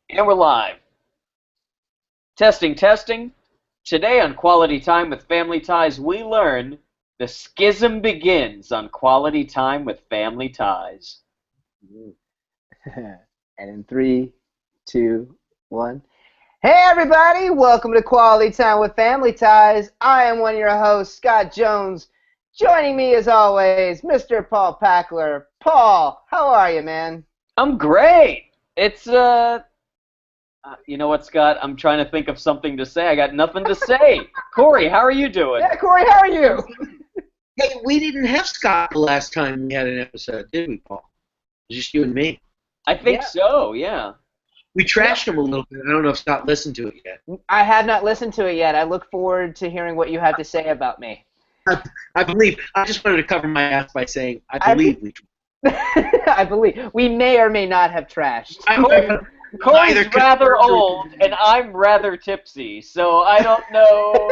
And we're live. Testing, testing. Today on Quality Time with Family Ties, we learn the schism begins on Quality Time with Family Ties. And in three, two, one. Hey everybody, welcome to Quality Time with Family Ties. I am one of your hosts, Scott Jones. Joining me as always, Mr. Paul Packler. Paul, how are you, man? I'm great. It's, you know what, Scott? I'm trying to think of something to say. I got nothing to say. Corey, how are you doing? Yeah, Corey, how are you? Hey, we didn't have Scott the last time we had an episode, did we, Paul? It was just you and me. I think Yeah. so, yeah. We trashed him a little bit. I don't know if Scott listened to it yet. I have not listened to it yet. I look forward to hearing what you have to say about me. I believe. I just wanted to cover my ass by saying I believe we. I believe. We may or may not have trashed. Corey's Neither rather confirmed or old, denied. and I'm rather tipsy, so I don't know.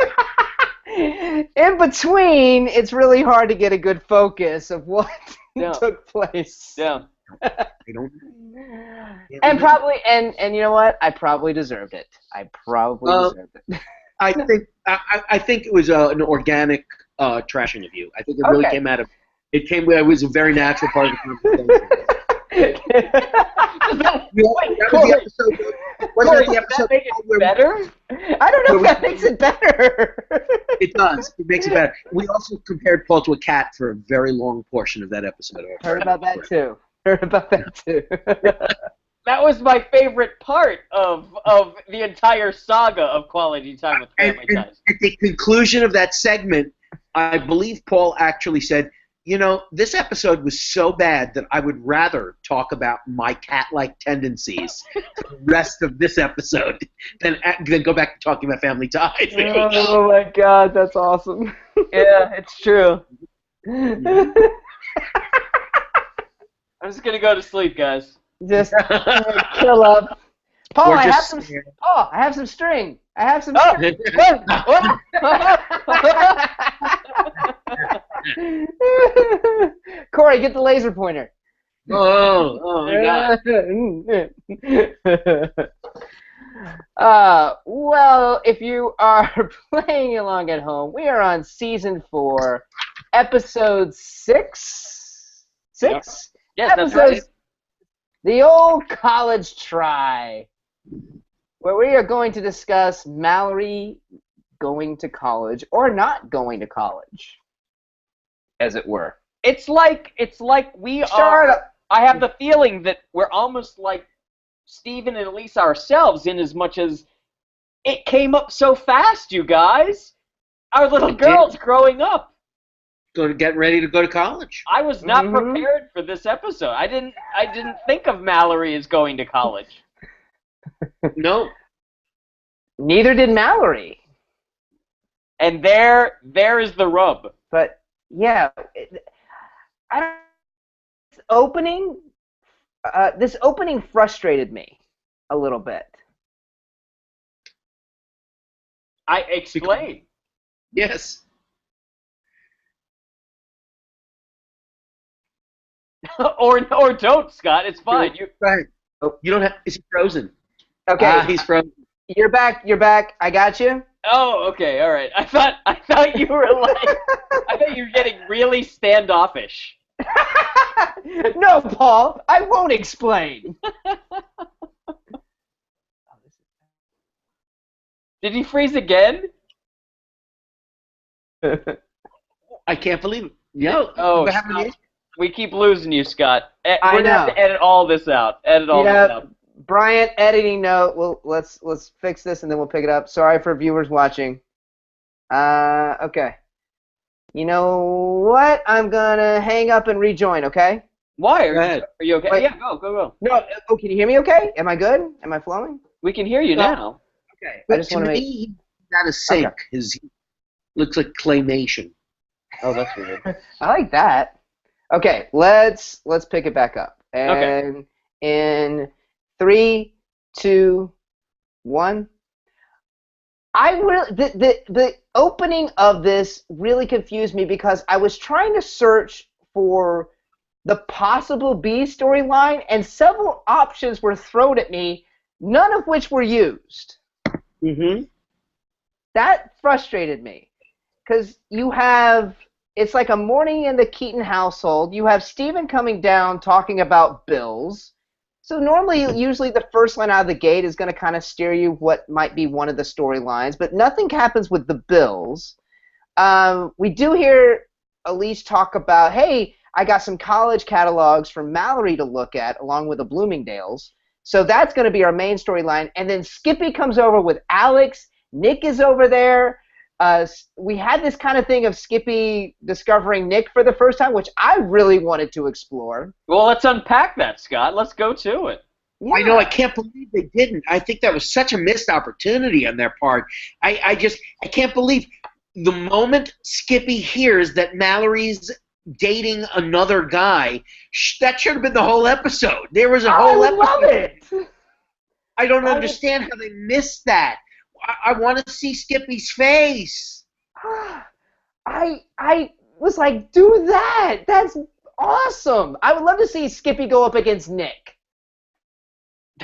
In between, it's really hard to get a good focus of what Yeah. took place. Yeah. I don't. And probably, and you know what? I probably deserved it. I probably deserved it. I think it was an organic trashing of you. I think it really Okay. came out of. It was a very natural part of the conversation. That was the episode. Wasn't Corey, it the does episode that make where it better? I don't know if that makes it better. It does. It makes it better. We also compared Paul to a cat for a very long portion of that episode. Heard about that too. Heard about that too. That was my favorite part of the entire saga of Quality Time with Family And Ties. at the conclusion of that segment, I believe Paul actually said, "You know, this episode was so bad that I would rather talk about my cat-like tendencies for the rest of this episode than go back to talking about family ties." Oh my God, that's awesome. Yeah, it's true. I'm just gonna go to sleep, guys. Just chill up. Paul, Or I have just some. stare. Oh, I have some string. I have some Oh, string. Corey, get the laser pointer. Oh my God. Well, if you are playing along at home, we are on season 4, episode 6. 6? Yes, that's Episode, right. the old college try, where we are going to discuss Mallory going to college or not going to college, as it were. It's like we Start are. I have the feeling that we're almost like Steven and Elise ourselves, in as much as it came up so fast, you guys. Our little It did. girl's growing up. Going to get ready to go to college. I was not Mhm. prepared for this episode. I didn't think of Mallory as going to college. No. Neither did Mallory. And there is the rub. But yeah, I don't. This opening frustrated me a little bit. I explain. Yes. or don't, Scott. It's fine. You Right. Oh, you don't have. Is he frozen? Okay, He's frozen. you're back. You're back. I got you. Oh, okay, all right. I thought you were like I thought you were getting really standoffish. No, Paul. I won't explain. Did he freeze again? I can't believe it. No. Oh, What happened to Scott, we keep losing you, Scott. I We're gonna have know. to edit all this out. Edit all this Yeah, out. Bryant, editing note. Well, let's fix this and then we'll pick it up. Sorry for viewers watching. Okay. You know what? I'm gonna hang up and rejoin. Okay. Why? Go ahead. Are you okay? Wait. Yeah, go. No. Oh, can you hear me? Okay. Am I good? Am I flowing? We can hear you No. now. Okay. I But just to want to me, make. he's out of sync. Okay. His looks like claymation. Oh, that's weird. I like that. Okay, let's pick it back up. Okay. And in 3, 2, 1. I really the opening of this really confused me because I was trying to search for the possible B storyline and several options were thrown at me none of which were used. Mm-hmm. That frustrated me because it's like a morning in the Keaton household. You have Steven coming down talking about bills. So usually the first line out of the gate is going to kind of steer you what might be one of the storylines, but nothing happens with the bills. We do hear Elise talk about, hey, I got some college catalogs for Mallory to look at along with the Bloomingdales. So that's going to be our main storyline. And then Skippy comes over with Alex. Nick is over there. We had this kind of thing of Skippy discovering Nick for the first time, which I really wanted to explore. Well, let's unpack that, Scott. Let's go to it. Yeah. I know. I can't believe they didn't. I think that was such a missed opportunity on their part. I can't believe the moment Skippy hears that Mallory's dating another guy, that should have been the whole episode. There was a whole episode. I love it. I don't understand how they missed that. I want to see Skippy's face. I was like, do that. That's awesome. I would love to see Skippy go up against Nick.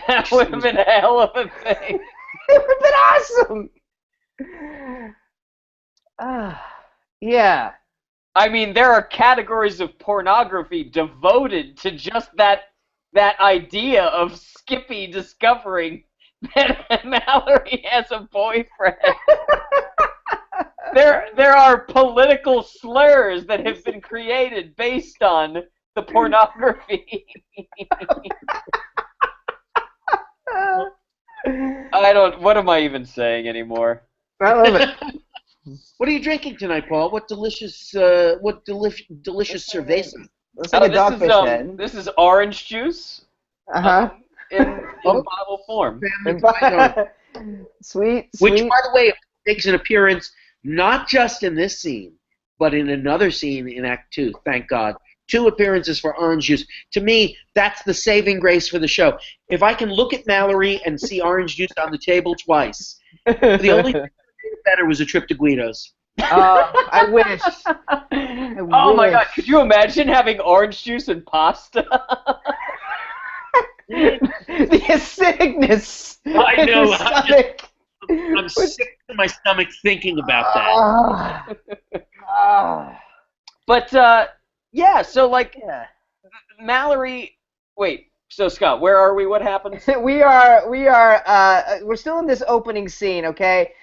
That would have been a hell of a thing. It would have been awesome. Yeah. I mean, there are categories of pornography devoted to just that idea of Skippy discovering that Mallory has a boyfriend. There are political slurs that have been created based on the pornography. What am I even saying anymore? I love it. What are you drinking tonight, Paul? What delicious cerveza? Looks like a dogfish head. This is orange juice. Uh-huh. In bottle form. Sweet. Which, by the way, makes an appearance not just in this scene, but in another scene in Act 2, thank God. 2 appearances for orange juice. To me, that's the saving grace for the show. If I can look at Mallory and see orange juice on the table twice, the only thing that made it better was a trip to Guido's. I wish. Oh my God, could you imagine having orange juice and pasta? The acidicness. I know. In your stomach. I'm sick to my stomach thinking about that. But, yeah, so, like, Mallory... Wait, so, Scott, where are we? What happens? We're still in this opening scene, okay?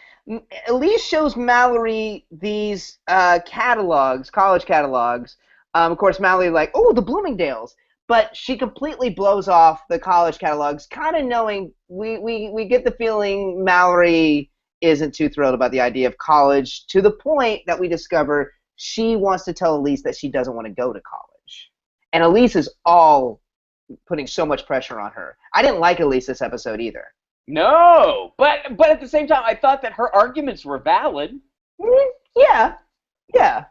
Elise shows Mallory these catalogs, college catalogs. Of course, Mallory like, oh, the Bloomingdales. But she completely blows off the college catalogs, kind of knowing we get the feeling Mallory isn't too thrilled about the idea of college, to the point that we discover she wants to tell Elise that she doesn't want to go to college. And Elise is all putting so much pressure on her. I didn't like Elise this episode either. No, but at the same time, I thought that her arguments were valid. Yeah. The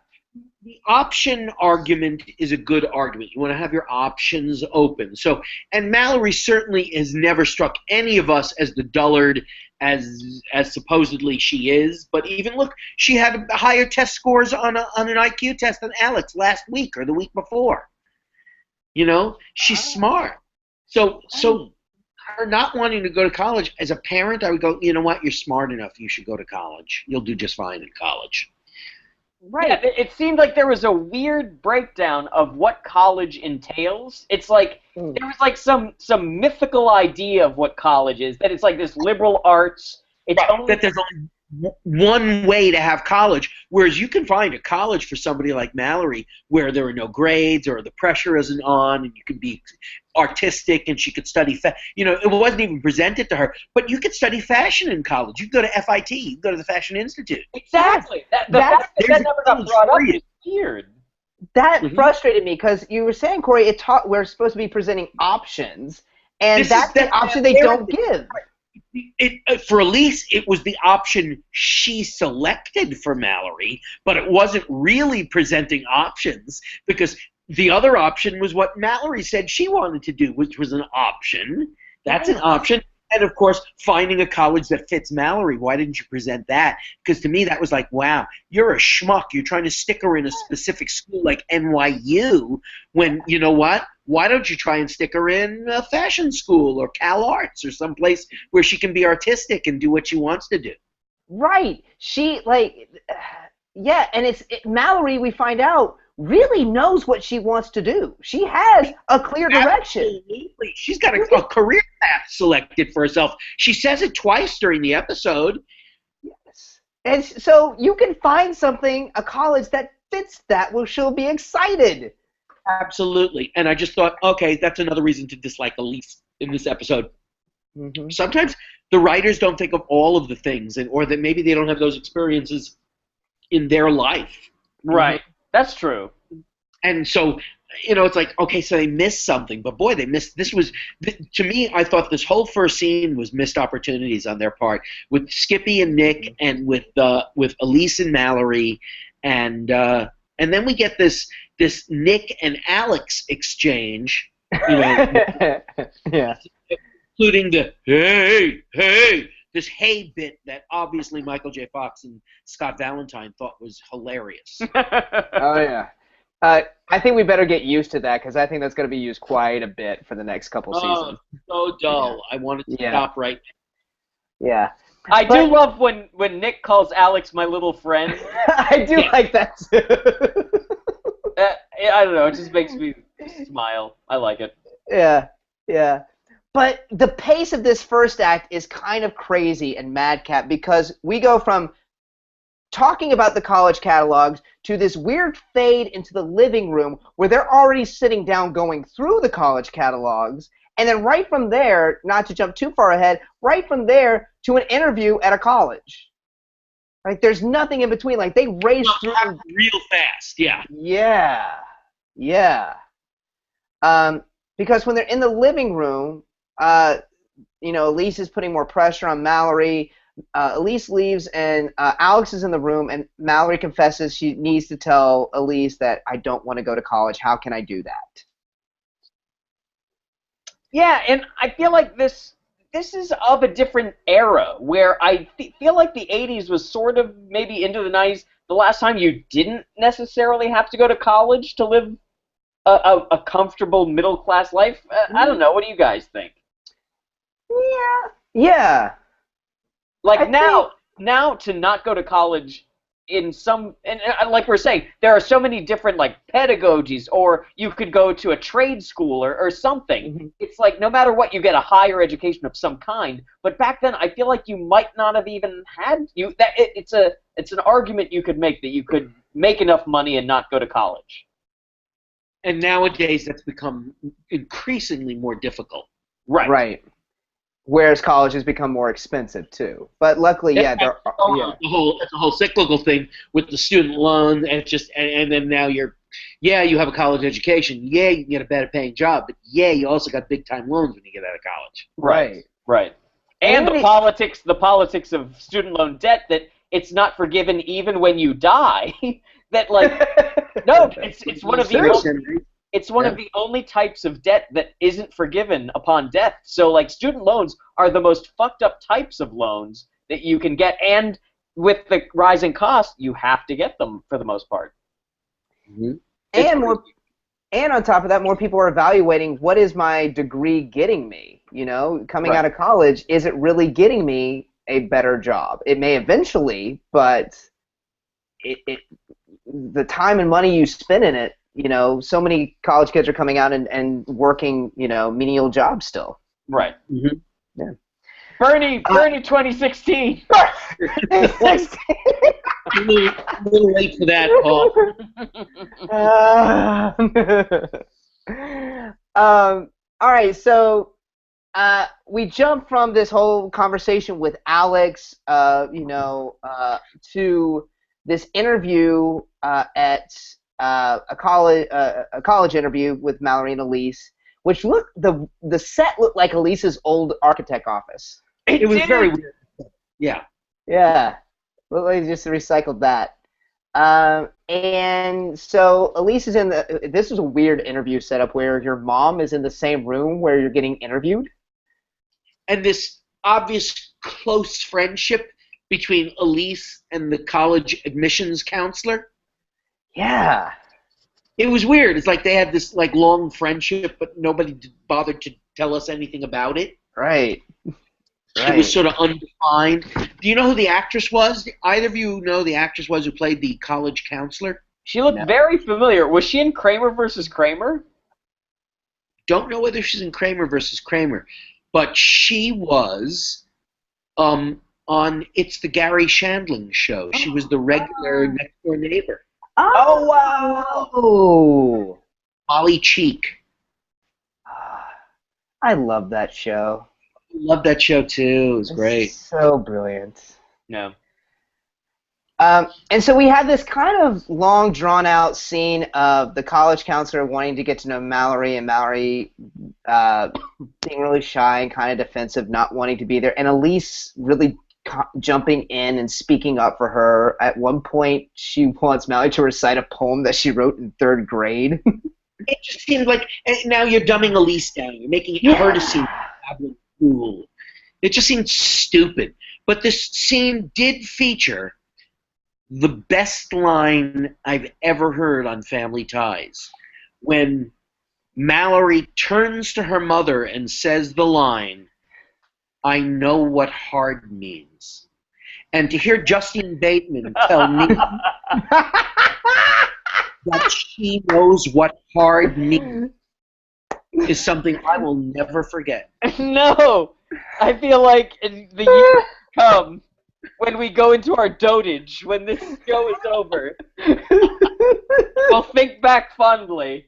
option argument is a good argument. You want to have your options open. So, and Mallory certainly has never struck any of us as the dullard as supposedly she is. But even look, she had higher test scores on an IQ test than Alex last week or the week before. You know, she's smart. So her not wanting to go to college, as a parent, I would go, you know what, you're smart enough. You should go to college. You'll do just fine in college. Right. Yeah, it seemed like there was a weird breakdown of what college entails. It's like there was like some mythical idea of what college is, that it's like this liberal arts. It's only that there's only one way to have college, whereas you can find a college for somebody like Mallory where there are no grades or the pressure isn't on, and you can be artistic, and she could study it wasn't even presented to her, but you could study fashion in college. You could go to FIT, you could go to the Fashion Institute. Exactly. That never got brought up is weird. That frustrated me, because you were saying, Corey, we're supposed to be presenting options, and that's the option they don't give. For Elise, it was the option she selected for Mallory, but it wasn't really presenting options, because the other option was what Mallory said she wanted to do, which was an option. That's an option. And, of course, finding a college that fits Mallory. Why didn't you present that? Because to me, that was like, wow, you're a schmuck. You're trying to stick her in a specific school like NYU when, you know what? why don't you try and stick her in a fashion school or Cal Arts or someplace where she can be artistic and do what she wants to do? Right. Yeah, and Mallory, we find out, really knows what she wants to do. She has a clear direction. Absolutely. She's got a career path selected for herself. She says it twice during the episode. Yes. And so you can find something, a college that fits that, where she'll be excited. Absolutely. And I just thought, okay, that's another reason to dislike Elise in this episode. Mm-hmm. Sometimes the writers don't think of all of the things, or that maybe they don't have those experiences in their life. Right. That's true. And so, it's like, okay, so they missed something, but boy, they missed. To me, I thought this whole first scene was missed opportunities on their part with Skippy and Nick, and with Elise and Mallory, and then we get this Nick and Alex exchange, Yeah. including the hey, this hey bit that obviously Michael J. Fox and Scott Valentine thought was hilarious. Oh, yeah. I think we better get used to that, because I think that's going to be used quite a bit for the next couple seasons. So dull. Yeah. I wanted to stop right now. Yeah. I do love when Nick calls Alex my little friend. I do like that, too. I don't know. It just makes me smile. I like it. Yeah. But the pace of this first act is kind of crazy and madcap, because we go from talking about the college catalogs to this weird fade into the living room where they're already sitting down going through the college catalogs, and then right from there, not to jump too far ahead, right from there to an interview at a college. Right? There's nothing in between. Like, they race through real fast. Yeah. Yeah. Because when they're in the living room, Elise is putting more pressure on Mallory. Elise leaves, and Alex is in the room, and Mallory confesses she needs to tell Elise that I don't want to go to college. How can I do that? Yeah, and I feel like this is of a different era, where I feel like the 80s was sort of maybe into the 90s, the last time you didn't necessarily have to go to college to live a comfortable middle-class life. I don't know. What do you guys think? Yeah. Like, now to not go to college in some, and like we're saying, there are so many different, like, pedagogies, or you could go to a trade school or something. Mm-hmm. It's like, no matter what, you get a higher education of some kind. But back then, I feel like you might not have even had it's an argument you could make that you could make enough money and not go to college. And nowadays, that's become increasingly more difficult. Right. Whereas college has become more expensive too. But luckily, it's a whole cyclical thing with the student loan, and then now you have a college education. Yeah, you can get a better paying job, but you also got big time loans when you get out of college. Right. And the politics of student loan debt, that it's not forgiven even when you die. That, like, no, it's one of the of the only types of debt that isn't forgiven upon death. So, like, student loans are the most fucked up types of loans that you can get, and with the rising cost, you have to get them for the most part. Mm-hmm. And on top of that, more people are evaluating, what is my degree getting me? Coming out of college, is it really getting me a better job? It may eventually, but the time and money you spend in it, so many college kids are coming out and working, menial jobs still. Right. Mm-hmm. Yeah. Bernie 2016. A little late for that, Paul. All right, so we jump from this whole conversation with Alex, to this interview at a college interview with Mallory and Elise, which the set looked like Elise's old architect office. It was very weird. Yeah. Yeah. Well, they just recycled that. And so Elise is this is a weird interview setup where your mom is in the same room where you're getting interviewed. And this obvious close friendship between Elise and the college admissions counselor. Yeah. It was weird. It's like they had this like long friendship, but nobody bothered to tell us anything about it. Right. It was sort of undefined. Do you know who the actress was? Either of you know the actress was who played the college counselor? She looked very familiar. Was she in Kramer versus Kramer? Don't know whether she's in Kramer versus Kramer, but she was on It's the Gary Shandling Show. She was the regular next door neighbor. Oh, wow. Oh. Molly Cheek. I love that show. Love that show too. It was great. So brilliant. No. And so we had this kind of long, drawn-out scene of the college counselor wanting to get to know Mallory, and Mallory being really shy and kind of defensive, not wanting to be there, and Elise really jumping in and speaking up for her. At one point, she wants Mallory to recite a poem that she wrote in 3rd grade. It just seemed like now you're dumbing Elise down. You're making her to seem cool. It just seemed stupid. But this scene did feature the best line I've ever heard on Family Ties. When Mallory turns to her mother and says the line, "I know what hard means." And to hear Justine Bateman tell me that she knows what hard means is something I will never forget. No! I feel like in the years to come, when we go into our dotage, when this show is over, we'll think back fondly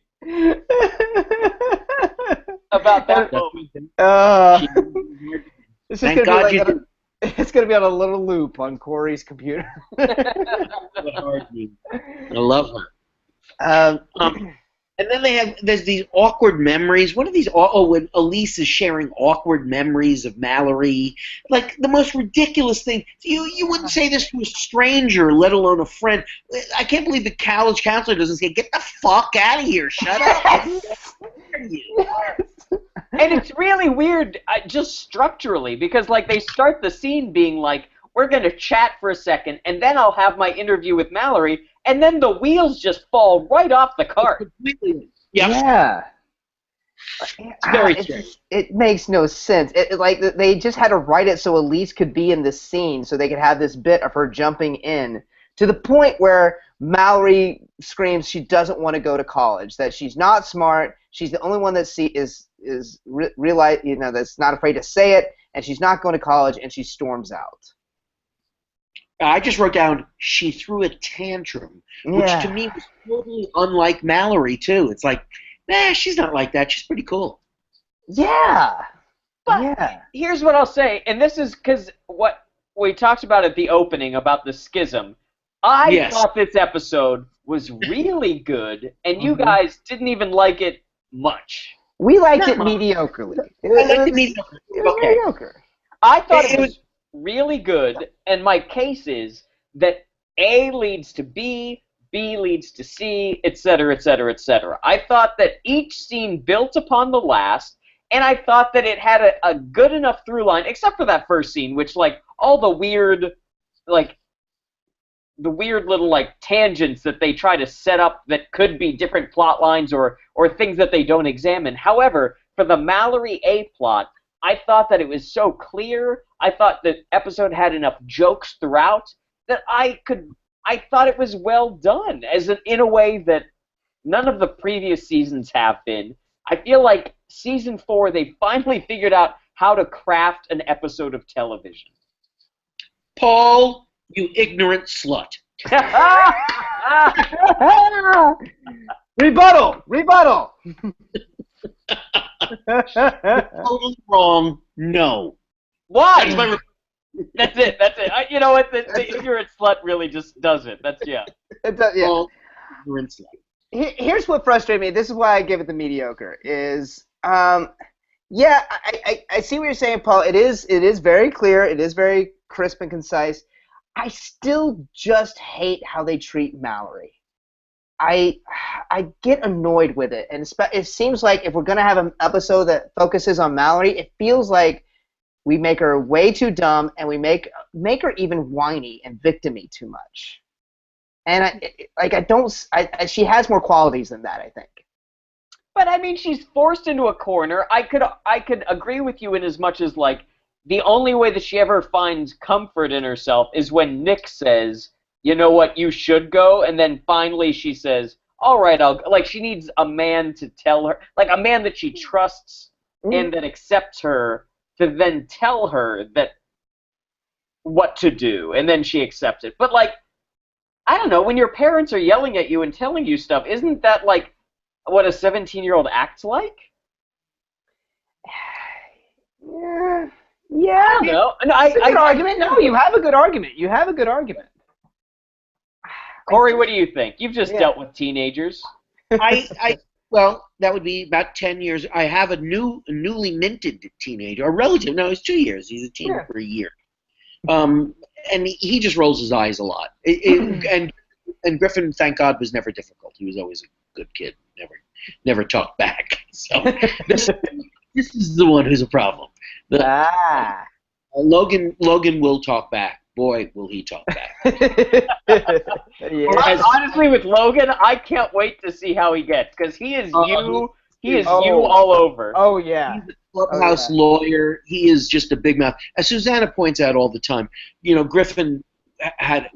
about that moment. This is Thank gonna God be you like did. it's going to be on a little loop on Corey's computer. What hard means. I love her. And then there's these awkward memories. What are these? When Elise is sharing awkward memories of Mallory, like the most ridiculous thing. You wouldn't say this to a stranger, let alone a friend. I can't believe the college counselor doesn't say, "Get the fuck out of here! Shut up!" And it's really weird, just structurally, because like they start the scene being like, "We're gonna chat for a second, and then I'll have my interview with Mallory." And then the wheels just fall right off the cart. Completely. Yeah. It's very strange. It makes no sense. Like they just had to write it so Elise could be in this scene, so they could have this bit of her jumping in to the point where Mallory screams she doesn't want to go to college, that she's not smart, she's the only one that realize, that's not afraid to say it, and she's not going to college, and she storms out. I just wrote down, she threw a tantrum, which to me was totally unlike Mallory, too. It's like, she's not like that. She's pretty cool. Yeah. But here's what I'll say, and this is because what we talked about at the opening about the schism. I thought this episode was really good, and you guys didn't even like it much. We liked it mediocrely. I liked it mediocre. Okay. Mediocre. I thought it was really good, and my case is that A leads to B, B leads to C, etc., etc., etc. I thought that each scene built upon the last, and I thought that it had a good enough through line, except for that first scene, which, like, all the weird little, like, tangents that they try to set up that could be different plot lines or things that they don't examine. However, for the Mallory A plot, I thought that it was so clear. I thought the episode had enough jokes throughout that I thought it was well done, in a way that none of the previous seasons have been. I feel like season 4, they finally figured out how to craft an episode of television. Paul, you ignorant slut. Rebuttal! Totally wrong. No. Why? That's That's it. You know what? The ignorant slut really just does it. Yeah. Paul, ignorant slut. Here's what frustrated me. This is why I give it the mediocre. Is I see what you're saying, Paul. It is very clear. It is very crisp and concise. I still just hate how they treat Mallory. I get annoyed with it, and it seems like if we're gonna have an episode that focuses on Mallory, it feels like we make her way too dumb, and we make her even whiny and victim-y too much. And she has more qualities than that, I think. But I mean, she's forced into a corner. I could agree with you in as much as like the only way that she ever finds comfort in herself is when Nick says, "You know what, you should go," and then finally she says, "All right, I'll go." Like she needs a man to tell her, like a man that she trusts and that accepts her to then tell her that what to do, and then she accepts it. But like, I don't know, when your parents are yelling at you and telling you stuff, isn't that like what a 17-year-old acts like? Yeah. I don't know. No, good argument. No, you have a good argument. You have a good argument. Corey, what do you think? You've just dealt with teenagers. Well, that would be about 10 years. I have a newly minted teenager, a relative. No, it's 2 years. He's a teen for a year. And he just rolls his eyes a lot. And Griffin, thank God, was never difficult. He was always a good kid. Never talked back. So this is the one who's a problem. Logan will talk back. Boy, will he talk back. Honestly, with Logan, I can't wait to see how he gets, because he is you. He is you all over. Oh, yeah. He's a clubhouse lawyer. He is just a big mouth. As Susanna points out all the time, Griffin had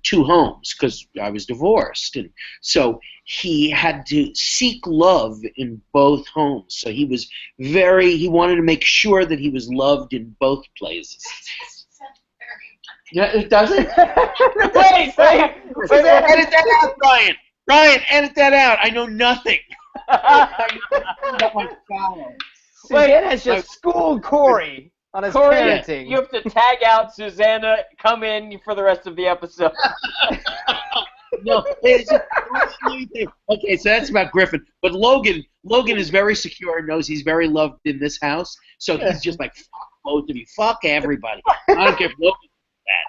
2 homes because I was divorced, and so he had to seek love in both homes. So he wanted to make sure that he was loved in both places. Yeah, it doesn't. Wait, edit that out, Brian. Brian, edit that out. I know nothing. Susanna has just schooled Corey on his parenting. You have to tag out Susanna. Come in for the rest of the episode. No, it's just, okay, so that's about Griffin. But Logan is very secure and knows he's very loved in this house. So he's just like, fuck both of you. Fuck everybody. I don't care if Logan's bad.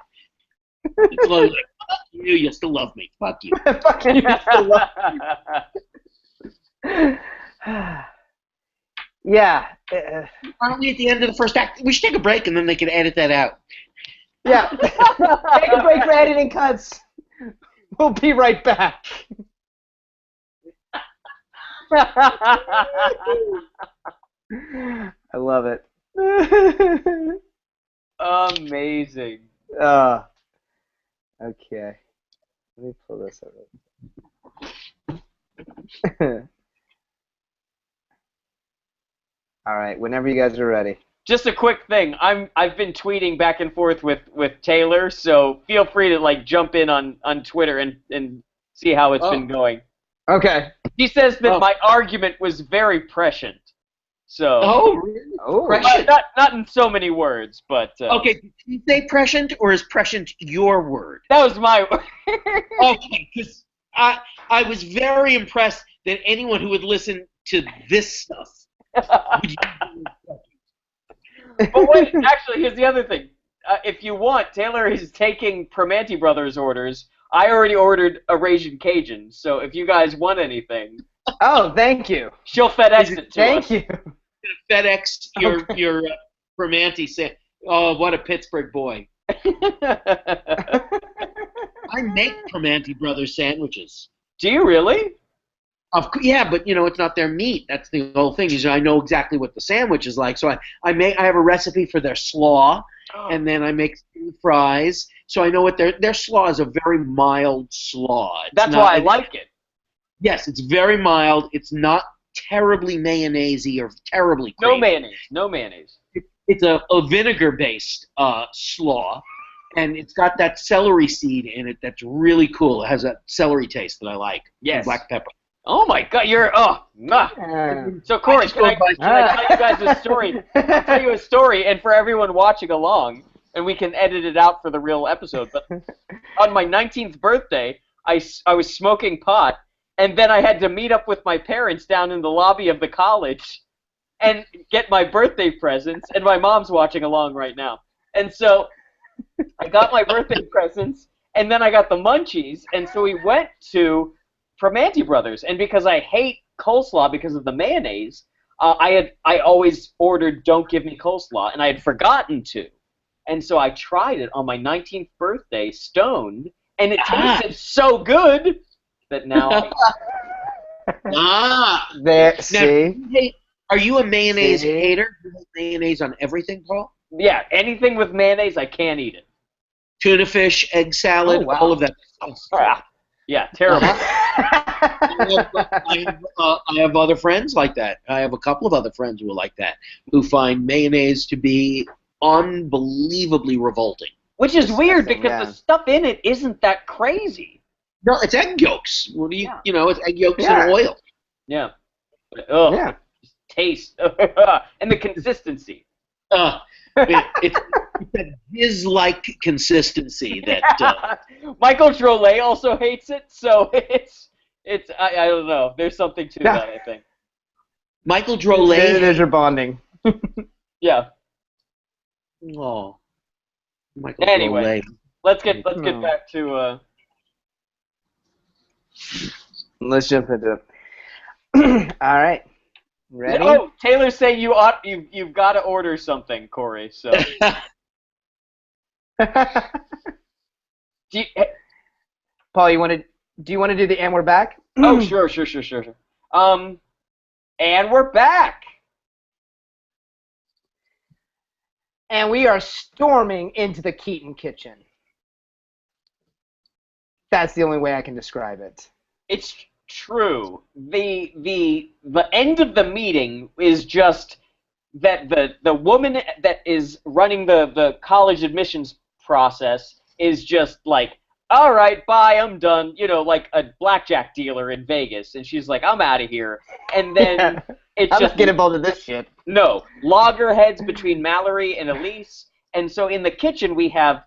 It's Logan like, fuck you still love me. Fuck you. Fuck you, you still love me. Yeah. Aren't we at the end of the first act? We should take a break and then they can edit that out. Yeah. Take a break for editing cuts. We'll be right back. I love it. Amazing. Okay. Let me pull this over. All right, whenever you guys are ready. Just a quick thing. I've been tweeting back and forth with Taylor, so feel free to like jump in on Twitter and see how it's been going. Okay. She says that my argument was very prescient. So. Oh, really? Oh. Not in so many words, but. Okay, did you say prescient, or is prescient your word? That was my word. Okay, because I was very impressed that anyone who would listen to this stuff would use But wait, actually, here's the other thing. If you want, Taylor is taking Primanti Brothers orders. I already ordered a Ragin' Cajun, so if you guys want anything... Oh, thank you. She'll FedEx it to us. Thank you. FedEx your Primanti say, oh, what a Pittsburgh boy. I make Primanti Brothers sandwiches. Do you really? Yeah, but it's not their meat. That's the whole thing. Is I know exactly what the sandwich is like. So I have a recipe for their slaw, and then I make fries. So I know what their slaw is, a very mild slaw. That's why I like it. Yes, it's very mild. It's not terribly mayonnaise-y or terribly creamy. No mayonnaise. It's a vinegar-based slaw, and it's got that celery seed in it that's really cool. It has a celery taste that I like. Yes. And black pepper. Oh my God, So Corey, can I tell you guys a story? I'll tell you a story, and for everyone watching along, and we can edit it out for the real episode. But on my 19th birthday, I was smoking pot, and then I had to meet up with my parents down in the lobby of the college and get my birthday presents, and my mom's watching along right now. And so I got my birthday presents, and then I got the munchies, and so we went to Primanti Brothers, and because I hate coleslaw because of the mayonnaise, I always ordered "Don't give me coleslaw," and I had forgotten to, and so I tried it on my 19th birthday, stoned, and it tasted so good that now There, Now, see? are you a mayonnaise See? hater? Do you like mayonnaise on everything, Paul? yeah, anything with mayonnaise, I can't eat it. Tuna fish, egg salad, Oh, wow. all of that. Yeah, terrible. I have other friends like that. I have a couple of other friends who are like that, who find mayonnaise to be unbelievably revolting. Which is weird Disgusting, because yeah. the stuff in it isn't that crazy. No, it's egg yolks. What do you, Yeah. you know, it's egg yolks Yeah. and oil. Yeah. Ugh. Yeah. Taste and the consistency. It's a jizz-like consistency that. Michael Drolet also hates it, so it's I don't know. There's something to that, I think. Michael Drolet. There's your bonding. Yeah. Oh, Michael Anyway, Drolet. let's get No. back to Let's jump into it. All right. Ready? Oh, Taylor's saying you've got to order something, Corey. So do you, Paul, do you want to do the and we're back? oh, sure. And we're back. And we are storming into the Keaton kitchen. That's the only way I can describe it. It's true. The end of the meeting is just that the woman that is running the college admissions process is just like, all right, bye, I'm done. You know, like a blackjack dealer in Vegas, and she's like, I'm out of here. And then it's I'm just not getting involved in this shit. no loggerheads between Mallory and Elise. And so in the kitchen we have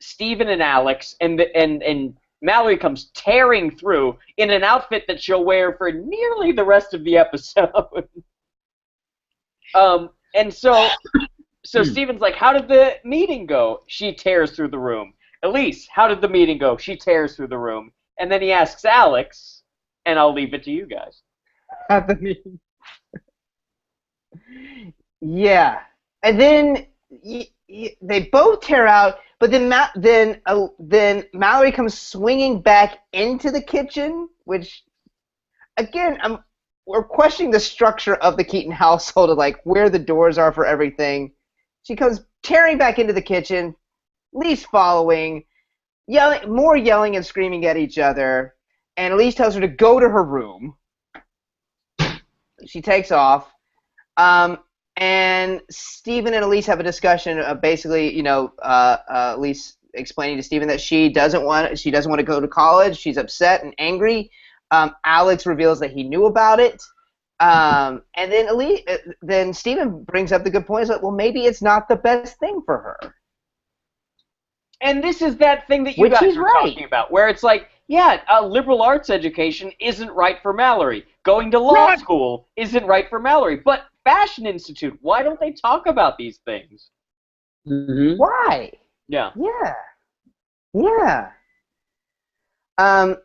Steven and Alex, and Mallory comes tearing through in an outfit that she'll wear for nearly the rest of the episode. And so Steven's like, how did the meeting go? She tears through the room. Elise, how did the meeting go? She tears through the room. And then he asks Alex, and I'll leave it to you guys. At the meeting. Yeah. And then they both tear out, but then Mallory comes swinging back into the kitchen, which, again, we're questioning the structure of the Keaton household of like where the doors are for everything. She comes tearing back into the kitchen, Elise following, yelling and screaming at each other, and Elise tells her to go to her room. She takes off. And Steven and Elise have a discussion of basically, Elise explaining to Steven that she doesn't want to go to college. She's upset and angry. Alex reveals that he knew about it. And then Steven brings up the good point. He's like, well, maybe it's not the best thing for her. And this is that thing that you Which guys is were right. talking about, where it's like, yeah, a liberal arts education isn't right for Mallory. Going to law school isn't right for Mallory. But Fashion Institute, why don't they talk about these things? Mm-hmm. Why? Yeah. Yeah. And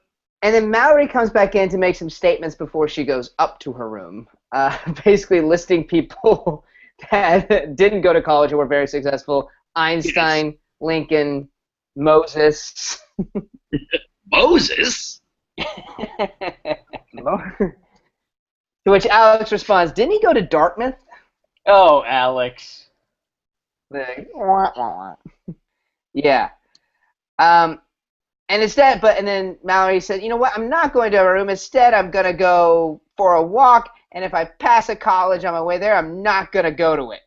then Mallory comes back in to make some statements before she goes up to her room, basically listing people that didn't go to college who were very successful. Einstein, Lincoln, Moses. Moses? To which Alex responds, didn't he go to Dartmouth? Oh, Alex. Yeah. And then Mallory said, you know what, I'm not going to her room. Instead, I'm going to go for a walk, and if I pass a college on my way there, I'm not going to go to it.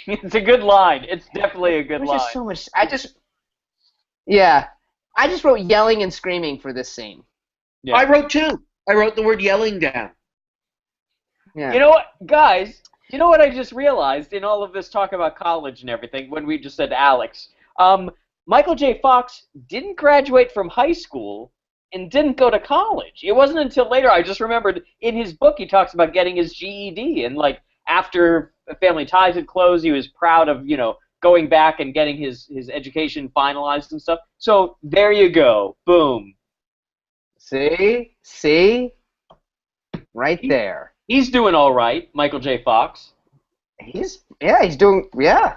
It's a good line. It's definitely a good There's line. just so much. I just wrote yelling and screaming for this scene. Yeah. I wrote two. I wrote the word yelling down. Yeah. You know what, guys? You know what I just realized in all of this talk about college and everything when we just said Alex? Michael J. Fox didn't graduate from high school and didn't go to college. It wasn't until later I just remembered in his book he talks about getting his GED, and like after Family Ties had closed, he was proud of, going back and getting his education finalized and stuff. So there you go. Boom. See? Right there. He's doing all right, Michael J. Fox. He's doing, yeah.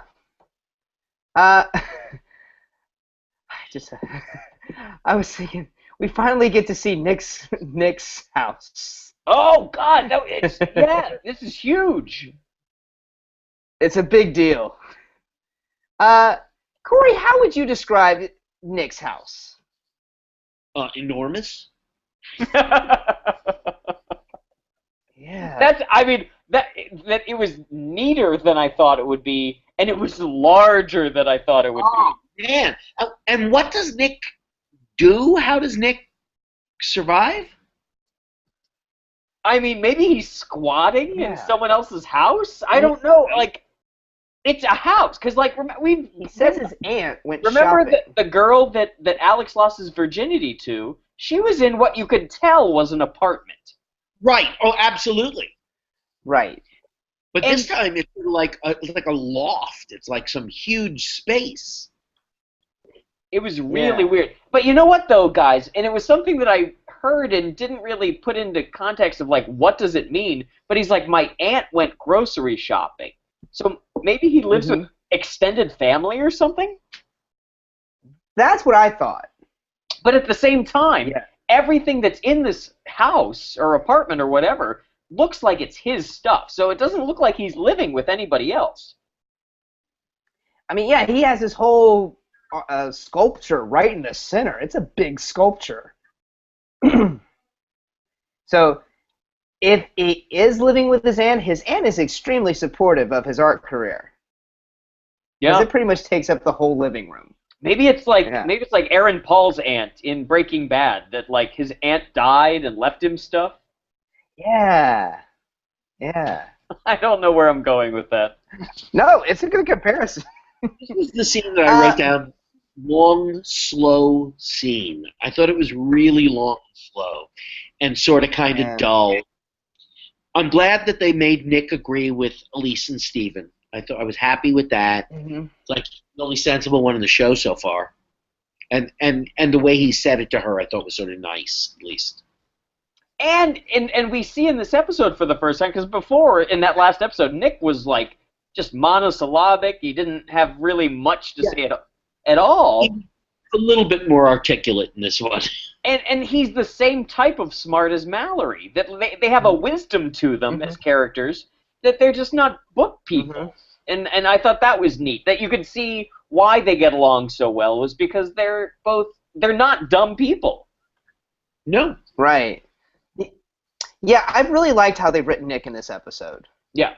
just I was thinking we finally get to see Nick's house. Oh God, no! This is huge. It's a big deal. Corey, how would you describe Nick's house? Enormous. Yeah. That it was neater than I thought it would be, and it was larger than I thought it would be. Man, and what does Nick do? How does Nick survive? I mean, maybe he's squatting in someone else's house. I don't know. Like, it's a house because, like, he says his aunt went remember shopping. the girl that Alex lost his virginity to? She was in what you could tell was an apartment. Right. Oh, absolutely. Right. But this time it's like a loft. It's like some huge space. It was really weird. But you know what, though, guys? And it was something that I heard and didn't really put into context of, like, what does it mean? But he's like, my aunt went grocery shopping. So maybe he lives with extended family or something? That's what I thought. But at the same time, everything that's in this house or apartment or whatever looks like it's his stuff. So it doesn't look like he's living with anybody else. I mean, yeah, he has this whole sculpture right in the center. It's a big sculpture. So if he is living with his aunt is extremely supportive of his art career. Yeah. Because it pretty much takes up the whole living room. Maybe it's like Aaron Paul's aunt in Breaking Bad, that like his aunt died and left him stuff. Yeah. Yeah. I don't know where I'm going with that. No, it's a good comparison. This was the scene that I wrote down. Long, slow scene. I thought it was really long and slow and sort of kind of dull. I'm glad that they made Nick agree with Elise and Steven. I was happy with that. It's like the only sensible one in the show so far. And the way he said it to her, I thought was sort of nice, at least. And we see in this episode for the first time, because before, in that last episode, Nick was like just monosyllabic. He didn't have really much to say at all. He's a little bit more articulate in this one. And he's the same type of smart as Mallory. That they have a wisdom to them as characters, that they're just not book people. And I thought that was neat. That you could see why they get along so well was because they're not dumb people. No. Right. Yeah, I really liked how they've written Nick in this episode. Yeah.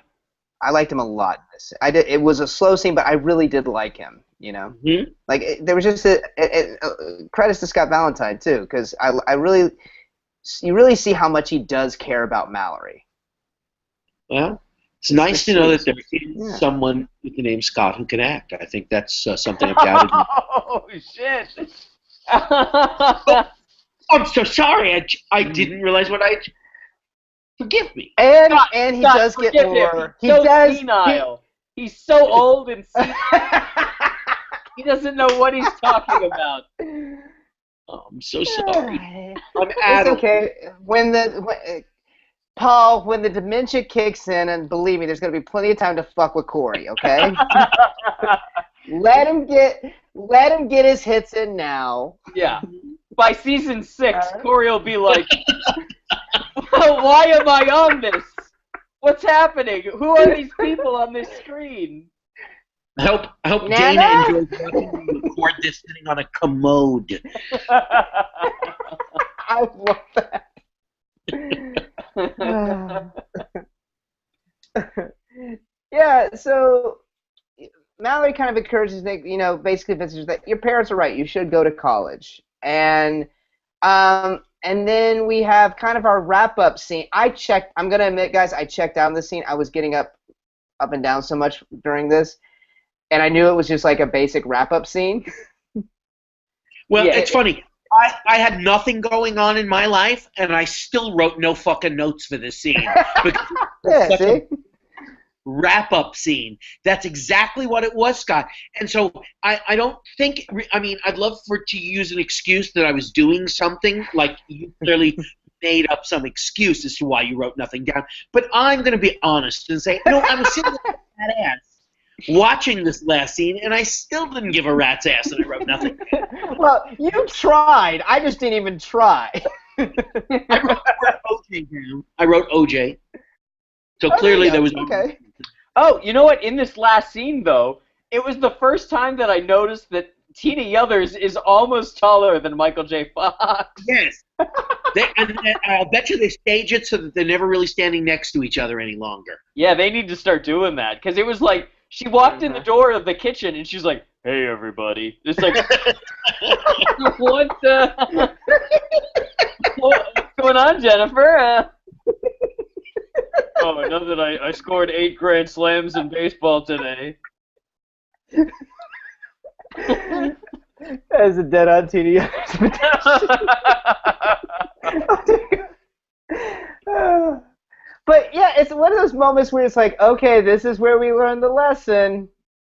I liked him a lot. It was a slow scene, but I really did like him. You know, like there was just credits to Scott Valentine too, because you really see how much he does care about Mallory. Well, it's nice to know that there is someone with the name Scott who can act. I think that's something I've doubted. Oh shit! I'm so sorry. I didn't realize what I. Forgive me. And he does get more. He's so senile. He's so old and senile. He doesn't know what he's talking about. Oh, I'm so sorry. It's okay. When the dementia kicks in, and believe me, there's going to be plenty of time to fuck with Corey. Okay. Let him get his hits in now. Yeah. By season 6, Corey will be like, "Why am I on this? What's happening? Who are these people on this screen?" I hope Dana enjoys watching me record this sitting on a commode. I love that. Yeah, so Mallory kind of encourages Nick, basically considers that your parents are right, you should go to college. And then we have kind of our wrap-up scene. I'm going to admit, guys, I checked out on this scene. I was getting up and down so much during this. And I knew it was just like a basic wrap-up scene. Well, it's funny. I had nothing going on in my life, and I still wrote no fucking notes for this scene. Because a wrap-up scene. That's exactly what it was, Scott. And so I don't think – I mean, I'd love to use an excuse that I was doing something. Like you clearly made up some excuse as to why you wrote nothing down. But I'm going to be honest and say, I was sitting there that ass. watching this last scene, and I still didn't give a rat's ass, and I wrote nothing. Well, you tried. I just didn't even try. I wrote OJ down. I wrote OJ. So clearly there was okay. Oh, you know what? In this last scene, though, it was the first time that I noticed that Tina Yothers is almost taller than Michael J. Fox. Yes. And I'll bet you they stage it so that they're never really standing next to each other any longer. Yeah, they need to start doing that, because it was like, she walked in the door of the kitchen, and she's like, "Hey, everybody." It's like, what's going on, Jennifer? Oh, I know that I scored 8 grand slams in baseball today. As a dead on TD. But yeah, it's one of those moments where it's like, okay, this is where we learn the lesson,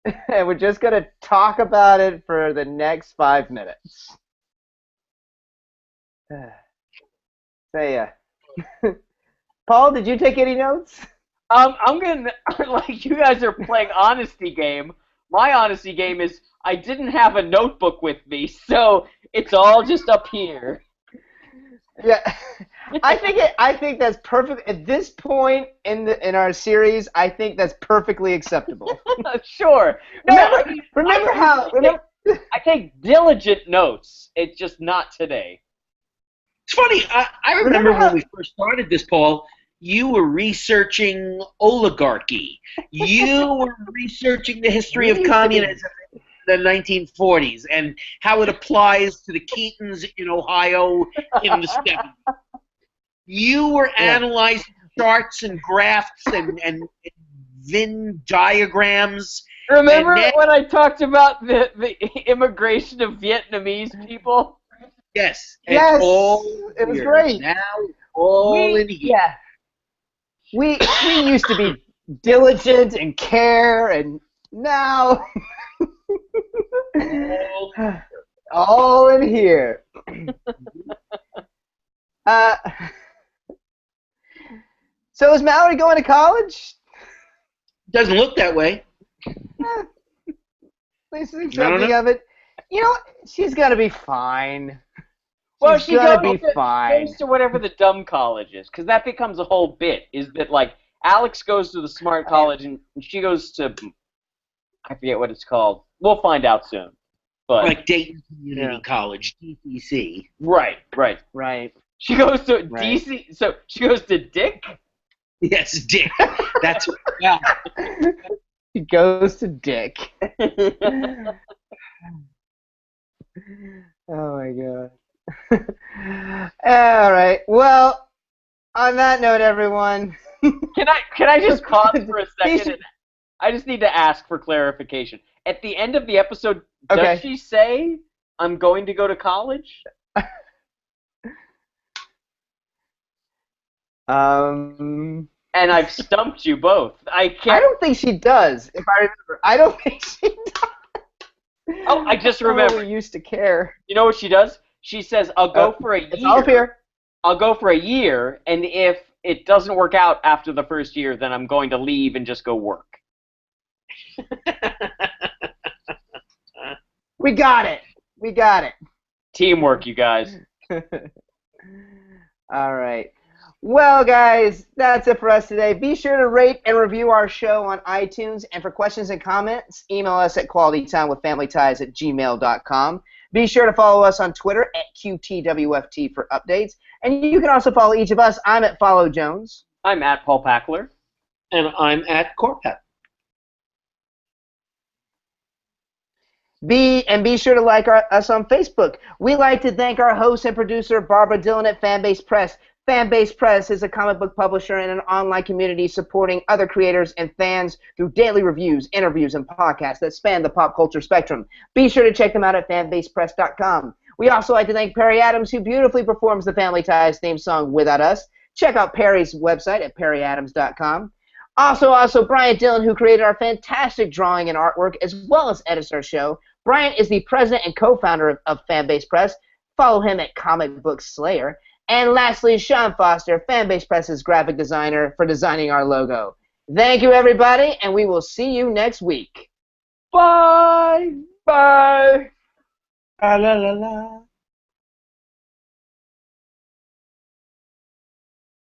and we're just gonna talk about it for the next 5 minutes. So yeah. Paul, did you take any notes? I'm gonna like you guys are playing honesty game. My honesty game is I didn't have a notebook with me, so it's all just up here. Yeah, I think that's perfect at this point in our series. I think that's perfectly acceptable. Sure. No, remember I take diligent notes. It's just not today. It's funny. I remember when we first started this, Paul. You were researching oligarchy. You were researching the history of communism in the 1940s and how it applies to the Keatons in Ohio in the 70s. You were analyzing charts and graphs and Venn diagrams. Remember when I talked about the immigration of Vietnamese people? Yes. Yes. It was great. Now all in here. Yeah. We used to be diligent and care, and now all in here. So is Mallory going to college? Doesn't look that way. At least think something of it. You know, she's gonna be fine. Well, she's gonna be fine. She goes to whatever the dumb college is, because that becomes a whole bit. Is that like Alex goes to the smart college and she goes to, I forget what it's called. We'll find out soon. But like Dayton Community College, DCC. Right. She goes to DC. So she goes to Dick. Yes, Dick. That's yeah. She goes to Dick. Oh my god. All right. Well, on that note, everyone. Can I just pause for a second? I just need to ask for clarification. At the end of the episode, does she say, "I'm going to go to college"? And I've stumped you both. I don't think she does. If I remember, I don't think she does. Oh, I just remember. We used to care. You know what she does? She says, "I'll go for a year." It's all here. I'll go for a year, and if it doesn't work out after the first year, then I'm going to leave and just go work. We got it. Teamwork, you guys. All right. Well, guys, that's it for us today. Be sure to rate and review our show on iTunes. And for questions and comments, email us at qualitytimewithfamilyties@gmail.com. Be sure to follow us on Twitter at QTWFT for updates. And you can also follow each of us. I'm at Follow Jones. I'm at Paul Packler. And I'm at Corpet. Be sure to like us on Facebook. We like to thank our host and producer, Barbara Dillon at Fanbase Press. Fanbase Press is a comic book publisher and an online community supporting other creators and fans through daily reviews, interviews, and podcasts that span the pop culture spectrum. Be sure to check them out at fanbasepress.com. We also like to thank Perry Adams, who beautifully performs the Family Ties theme song Without Us. Check out Perry's website at perryadams.com. Also, Brian Dillon, who created our fantastic drawing and artwork, as well as edits our show. Brian is the president and co-founder of Fanbase Press. Follow him at Comic Book Slayer. And lastly, Sean Foster, Fanbase Press's graphic designer, for designing our logo. Thank you, everybody, and we will see you next week. Bye. Bye. La la la la.